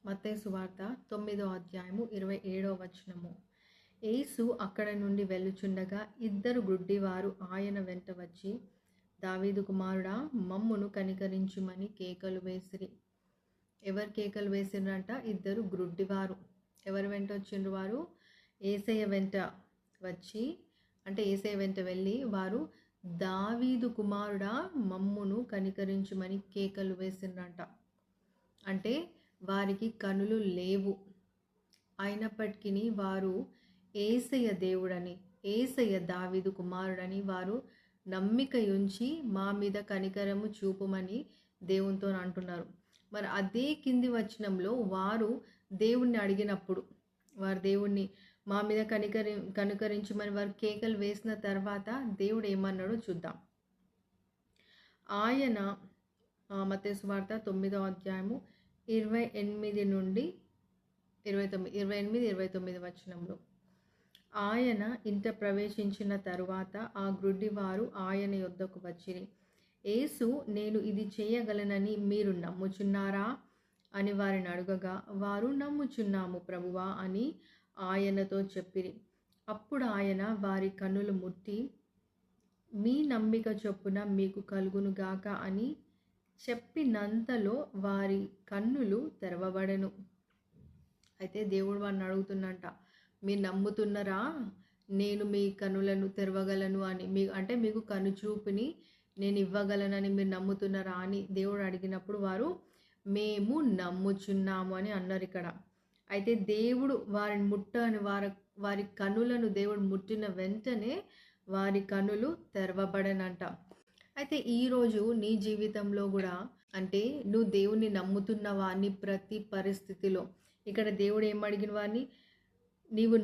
మత్తయి సువార్త 9వ అధ్యాయము 27వ వచనము. యేసు అక్కడ నుండి వెళ్ళుచుండగా ఇద్దరు గుడ్డివారు ఆయన వెంట వచ్చి, దావీదు కుమారుడా, మమ్మును కనికరించుమని కేకలు వేసిరి. ఎవరు కేకలు వేసిరంట? ఇద్దరు గ్రుడ్డివారు. ఎవరు వెంట వచ్చిండ్రు వారు? యేసయ్య వెంట వచ్చి, అంటే యేసయ్య వెంట వెళ్ళి వారు, దావీదు కుమారుడా, మమ్మును కనికరించుమని కేకలు వేసిండ్రంట. అంటే వారికి కనులు లేవు, అయినప్పటికీ వారు యేసయ్య దేవుడని, యేసయ్య దావీదు కుమారుడని వారు నమ్మిక ఉంచి మా మీద కనికరము చూపుమని దేవునితో అంటున్నారు. మరి అదే కింది వచనంలో వారు దేవుణ్ణి అడిగినప్పుడు, వారు దేవుణ్ణి మా మీద కనుకరించమని వారు కేకలు వేసిన తర్వాత దేవుడు ఏమన్నాడో చూద్దాం. ఆయన మత్తయి సువార్త 9వ అధ్యాయము 28 నుండి 29 వచనంలో, ఆయన ఇంట ప్రవేశించిన తరువాత ఆ గ్రుడ్డివారు ఆయన యొద్దకు వచ్చిరి. యేసు, నేను ఇది చేయగలనని మీరు నమ్ముచున్నారా అని వారిని అడగగా, వారు నమ్ముచున్నాము ప్రభువా అని ఆయనతో చెప్పిరి. అప్పుడు ఆయన వారి కన్నులు ముట్టి, మీ నమ్మిక చొప్పున మీకు కలుగునుగాక అని చెప్పినంతలో వారి కన్నులు తెరవబడెను. అయితే దేవుడు వారిని అడుగుతున్నంట, మీరు నమ్ముతున్నారా నేను మీ కన్నులను తెరవగలను అని, అంటే మీకు కనుచూపుని నేను ఇవ్వగలనని మీరు నమ్ముతున్నారా అని దేవుడు అడిగినప్పుడు వారు మేము నమ్ముచున్నాము అని అన్నారు ఇక్కడ. అయితే దేవుడు వారిని ముట్టని వారి కన్నులను దేవుడు ముట్టిన వెంటనే వారి కన్నులు తెరవబడనంట. అయితే ఈరోజు నీ జీవితంలో కూడా, అంటే నువ్వు దేవుణ్ణి నమ్ముతున్నవా నీ ప్రతి పరిస్థితిలో? ఇక్కడ దేవుడు ఏమడిగిన వారిని, నీవు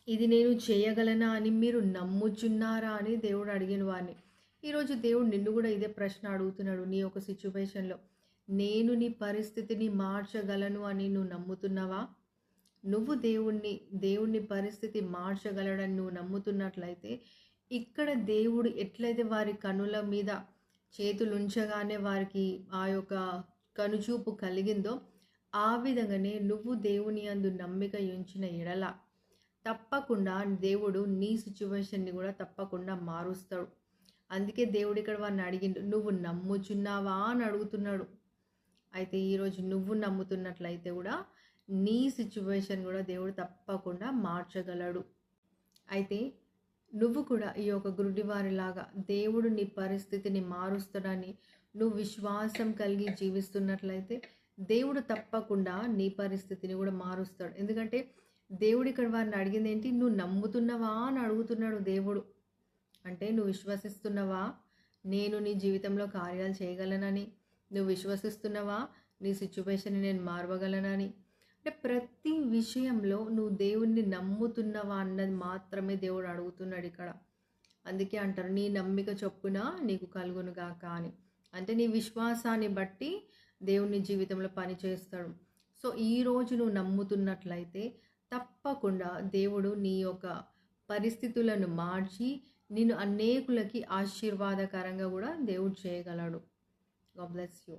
ఇది నేను చేయగలనా అని మీరు నమ్ముచున్నారా అని దేవుడు అడిగిన వారిని. ఈరోజు దేవుడు నిన్ను కూడా ఇదే ప్రశ్న అడుగుతున్నాడు. నీ యొక్క సిచ్యువేషన్లో నేను నీ పరిస్థితిని మార్చగలను అని నువ్వు నమ్ముతున్నావా? నువ్వు దేవుణ్ణి పరిస్థితి మార్చగలడని నువ్వు నమ్ముతున్నట్లయితే, ఇక్కడ దేవుడు ఎట్లయితే వారి కనుల మీద చేతులు ఉంచగానే వారికి ఆ యొక్క కనుచూపు కలిగిందో, ఆ విధంగానే నువ్వు దేవుని యందు నమ్మిక ఉంచిన ఎడల తప్పకుండా దేవుడు నీ సిచ్యువేషన్ని కూడా తప్పకుండా మారుస్తాడు. అందుకే దేవుడు ఇక్కడ వారిని అడిగిండు, నువ్వు నమ్ముచున్నావా అని అడుగుతున్నాడు. అయితే ఈరోజు నువ్వు నమ్ముతున్నట్లయితే కూడా నీ సిచ్యువేషన్ కూడా దేవుడు తప్పకుండా మార్చగలడు. అయితే నువ్వు కూడా ఈ యొక్క గురుడివారిలాగా దేవుడు నీ పరిస్థితిని మారుస్తాడని నువ్వు విశ్వాసం కలిగి జీవిస్తున్నట్లయితే దేవుడు తప్పకుండా నీ పరిస్థితిని కూడా మారుస్తాడు. ఎందుకంటే దేవుడు ఇక్కడ వారిని అడిగింది ఏంటి? నువ్వు నమ్ముతున్నవా అని అడుగుతున్నాడు దేవుడు. అంటే నువ్వు విశ్వసిస్తున్నవా నేను నీ జీవితంలో కార్యాలు చేయగలనని? నువ్వు విశ్వసిస్తున్నవా నీ సిచ్యువేషన్ నేను మారవగలనని? అంటే ప్రతి విషయంలో నువ్వు దేవుణ్ణి నమ్ముతున్నవా అన్నది మాత్రమే దేవుడు అడుగుతున్నాడు ఇక్కడ. అందుకే అంటారు, నీ నమ్మిక చొప్పున నీకు కలుగునుగాక అని. అంటే నీ విశ్వాసాన్ని బట్టి దేవుని జీవితంలో పని చేస్తాడు. సో ఈరోజు నువ్వు నమ్ముతున్నట్లయితే తప్పకుండా దేవుడు నీ యొక్క పరిస్థితులను మార్చి నిన్ను అనేకులకి ఆశీర్వాదకరంగా కూడా దేవుడు చేయగలడు. God bless you.